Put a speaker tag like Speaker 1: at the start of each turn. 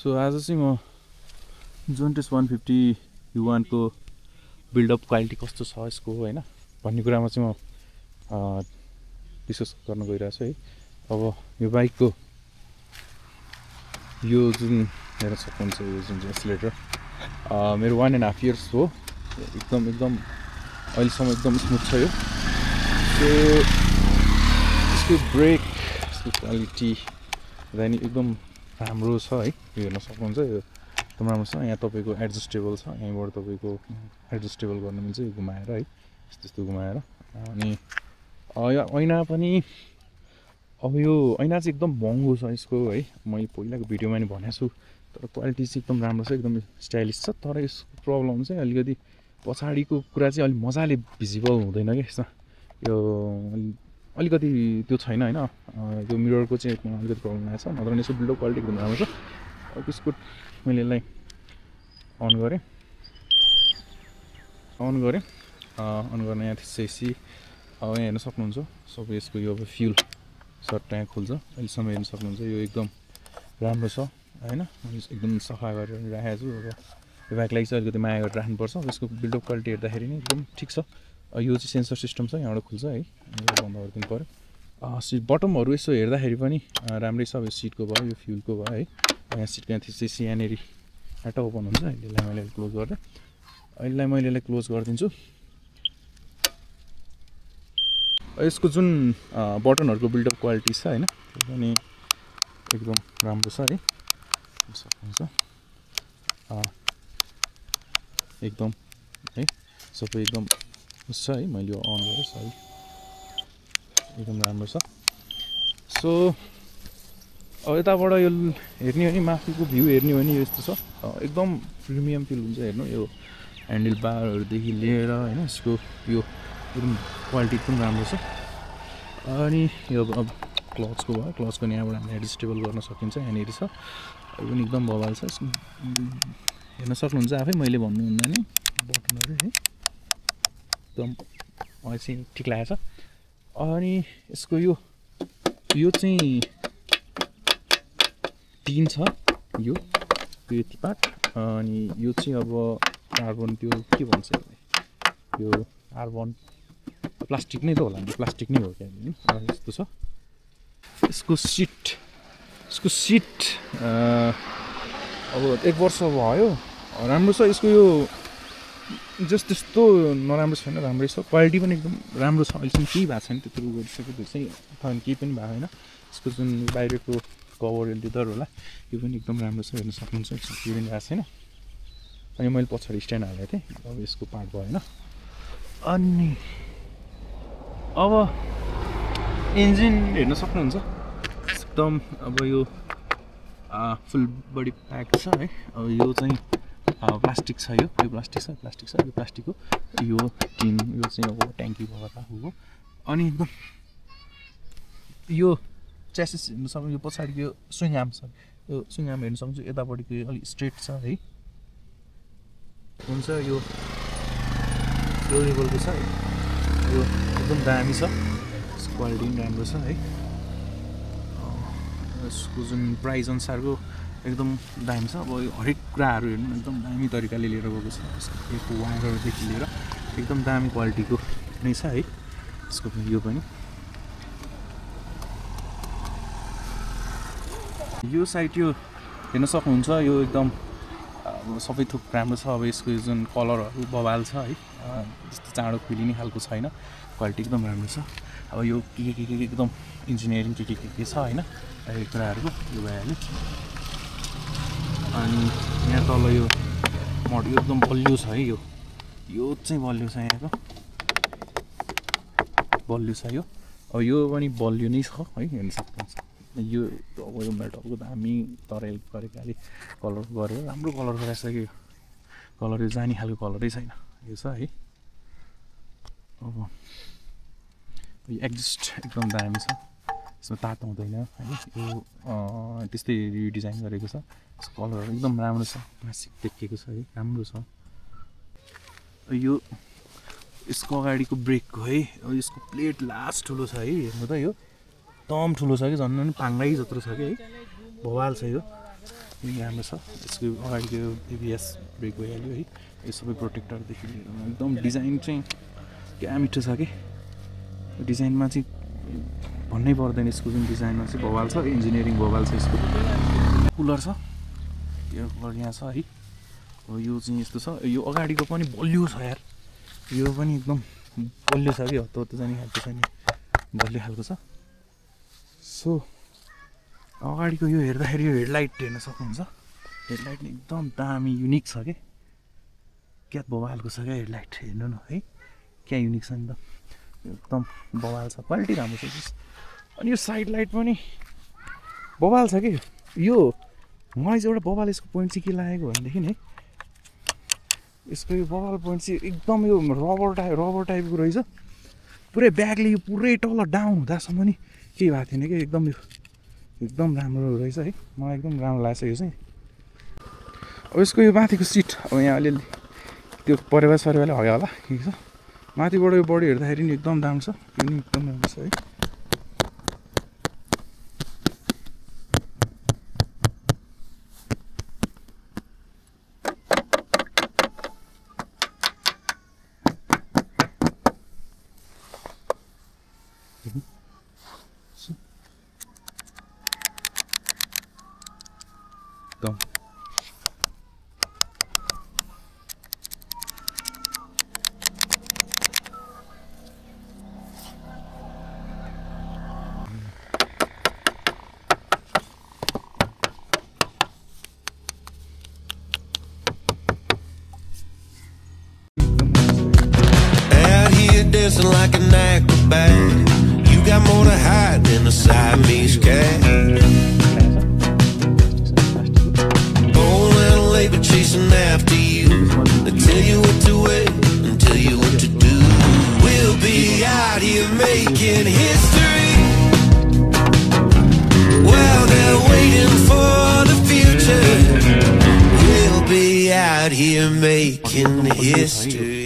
Speaker 1: So आज चाहिँ म जोन्टेस 150 U1 को बिल्डअप क्वालिटी कस्तो छ यसको हैन भन्ने कुरामा चाहिँ म डिस्कस गर्न गइरहेको छु है। अब यो बाइकको यो जुन हेर्न सक्नुहुन्छ यो जुन एक्सिलेटर मेरो 1.5 इयर्स हो, एकदम अहिलेसम्म एकदम स्मुथ छ यो। सो यसको ब्रेक, यसको क्वालिटी दानी एकदम राम्रो छ है। यो हेर्न सक्नुहुन्छ यो एकदम राम्रो छ। यहाँ तपाईको एडजस्टेबल छ, यहाँबाट तपाईको एडजस्टेबल गर्न मिल्छ यो घुमाएर है, यस्तो घुमाएर। अनि यो ऐना पनि, अब यो ऐना चाहिँ एकदम महँगो छ यसको है, मैले पहिलाको भिडियोमा नि भनेको छु। तर क्वालिटी चाहिँ एकदम राम्रो छ, एकदम स्टाइलिस छ। तर यसको प्रब्लम चाहिँ अलिकति पछाडिको कुरा चाहिँ अलि मजाले भिजिबल हुँदैन क्या यसमा। यो अलिकति त्यो छैन हैन, त्यो मिररको चाहिँ अलिकति प्रब्लम आएको छ। नत्र यसको बिल्डअप क्वालिटी एकदम राम्रो छ। अब यसको मैले यसलाई अन गरेँ, अन गर्न यहाँ त्यसैसी अब यहाँ हेर्न सक्नुहुन्छ सबै यसको यो अब फ्युल सर्ट ट्याङ्क खोल्छ। अहिलेसम्म हेर्न सक्नुहुन्छ यो एकदम राम्रो छ हैन, एकदम सफा गरेर राखेको छु। अब यो बाइकलाई चाहिँ अलिकति माया गरेर राख्नुपर्छ। यसको बिल्डअप क्वालिटी हेर्दाखेरि नि एकदम ठिक छ। यो चाहिँ सेन्सर सिस्टम छ, यहाँबाट खुल्छ है, बन्द गरिदिनु पऱ्यो। सिट बटमहरू यसो हेर्दाखेरि पनि राम्रै छ। यो सिटको भयो, यो फ्युलको भयो है। यहाँ सिटको यहाँ त्यसै यहाँनिर आटा ओपन हुन्छ। यसलाई मैले क्लोज गरेँ, अहिले मैले यसलाई क्लोज गरिदिन्छु। यसको जुन बटनहरूको बिल्डअप क्वालिटी छ हैन, त्यो पनि एकदम राम्रो छ है, सक्नुहुन्छ एकदम है, सबै एकदम छ है। मैले यो अन गरेँ, सही एकदम राम्रो छ। सो अब यताबाट यो हेर्ने हो नि, माथिको भ्यू हेर्ने हो नि, यो यस्तो छ, एकदम प्रिमियम फिल हुन्छ। हेर्नु यो ह्यान्डल बारहरूदेखि लिएर हैन, यसको यो एकदम क्वालिटी एकदम राम्रो छ। अनि यो अब क्लचको भयो, क्लचको यहाँबाट हामीले एडजस्टेबल गर्न सकिन्छ, यहाँनिर छ। यो पनि एकदम बवाल छ। यसको हेर्न सक्नुहुन्छ आफै, मैले भन्नुहुँदा नि बटनहरू है एकदम मलाई चाहिँ ठिक लागेको छ। अनि यसको यो चाहिँ टिन छ, यो यति पार्ट। अनि यो चाहिँ अब कार्बन, त्यो के भन्छ यो कार्बन प्लास्टिक नै त होला नि, प्लास्टिक नै हो क्या यस्तो छ। यसको सिट अब 1 वर्ष भयो, राम्रो छ। यसको यो त्यस्तो नराम्रो छैन, राम्रै छ। क्वालिटी पनि एकदम राम्रो छ। अहिलेसम्म केही भएको छैन, त्यत्रो गरिसक्यो त्यो चाहिँ, अथवा केही पनि भएको छैन। यसको जुन बाहिरको कभर लेदर होला, यो पनि एकदम राम्रो छ, हेर्न सक्नुहुन्छ। यसको केही पनि भएको छैन। अनि मैले पछाडि स्ट्यान्ड हालेको थिएँ, अब यसको पार्ट भएन। अनि अब इन्जिन हेर्न सक्नुहुन्छ एकदम, अब यो फुल बडी प्याक छ है। अब यो चाहिँ प्लास्टिक छ, यो प्लास्टिक छ, यो प्लास्टिक हो। यो टिन, यो चाहिँ अब ट्याङ्की भएर हो। अनि एकदम यो च्यासिस हेर्नु सक्नुहुन्छ, यो पछाडिको यो स्विङ आर्म छ, यो स्विङ आर्म हेर्नु सक्नुहुन्छ, यतापट्टिको अलिक स्ट्रेट छ है, हुन्छ। यो लेभलको छ, यो एकदम दामी छ, क्वालिटी पनि राम्रो छ है। यसको जुन प्राइस अनुसारको एकदम दामी छ। अब यो हरेक कुराहरू हेर्नु एकदम दामी तरिकाले लिएर गएको छ। यसको वायरहरूदेखि लिएर एकदम दामी क्वालिटीको नै छ है। यसको यो पनि यो साइड यो हेर्न सक्नुहुन्छ, यो एकदम सबै थोक राम्रो छ। अब यसको जुन कलरहरू बवाल छ है, त्यस्तो चाँडो खुलिने खालको छैन, क्वालिटी एकदम राम्रो छ। अब यो के एकदम इन्जिनियरिङ के छ हैन, यो कुराहरूको यो भइहाल्यो। अनि यहाँ तल यो मोडल एकदम बलियो छ है, यो चाहिँ बलियो छ, यहाँको बलियो छ यो। अब यो पनि बलियो नै छ है, हेर्न सक्नुहुन्छ। यो अब यो मेटलको दामी तरेल गरेकाले कलर गरेर राम्रो कलर गरेछ कि, कलर यो जाने खालको कलरै छैन, यो छ है। अब यो एग्जिस्ट एकदम दामी छ, यसमा तातो हुँदैन है। यो त्यस्तै रिडिजाइन गरेको छ। यसको कलरहरू एकदम राम्रो छ, क्लासिक देखिएको छ है, राम्रो छ। यो यसको अगाडिको ब्रेकको है, यसको प्लेट लास्ट ठुलो छ है, हेर्नु त यो एकदम ठुलो छ कि, झन् पाङ्गै जत्रो छ कि है, बवाल छ यो। राम्रो छ। यसको अगाडिको ABS ब्रेक भइहाल्यो है। यो सबै प्रोटेक्टरदेखि लिएर एकदम डिजाइन चाहिँ क्या मिठो छ कि डिजाइनमा चाहिँ भन्नै पर्दैन। यसको जुन डिजाइनमा चाहिँ बवाल छ, इन्जिनियरिङ बवाल छ। यसको कुलर छ, यो कुलर यहाँ छ है। यो चाहिँ यस्तो छ। यो अगाडिको पनि बलियो छ यार, यो पनि एकदम बलियो छ कि हत्तो जाने खालको छ नि, बलियो खालको छ। सो अगाडिको यो हेर्दाखेरि यो हेडलाइट हेर्न सक्नुहुन्छ। हेडलाइट एकदम दामी युनिक छ कि क्या बवालको छ क्या हेडलाइट, हेर्नु न है क्या युनिक छ नि त, एकदम बवाल छ, क्वालिटी राम्रो छ। अनि यो साइड लाइट पनि बवाल छ कि यो। मलाई चाहिँ एउटा बवाल यसको पोइन्ट चाहिँ के लागेको भनेदेखि है, यसको यो बवाल पोइन्ट चाहिँ एकदम यो रबर टाइपको रहेछ। पुरै ब्यागले यो पुरै तल डाउन हुँदासम्म नि केही भएको थिएन कि एकदम राम्रो रहेछ है। मलाई एकदम राम्रो लाग्छ यो चाहिँ। अब यसको यो माथिको सिट अब यहाँ अलिअलि त्यो परेवाले हग्यो होला के छ। माथिबाट यो बडी हेर्दाखेरि नि एकदम दाम छ, यो नि एकदम राम्रो छ है। एकदम
Speaker 2: dancing like an acrobat. You got more to hide than a Siamese cat. Old and late, but chasing after you. They tell you what to wear and tell you what to do. We'll be out here making history. Well, they're waiting for the future. We'll be out here making history.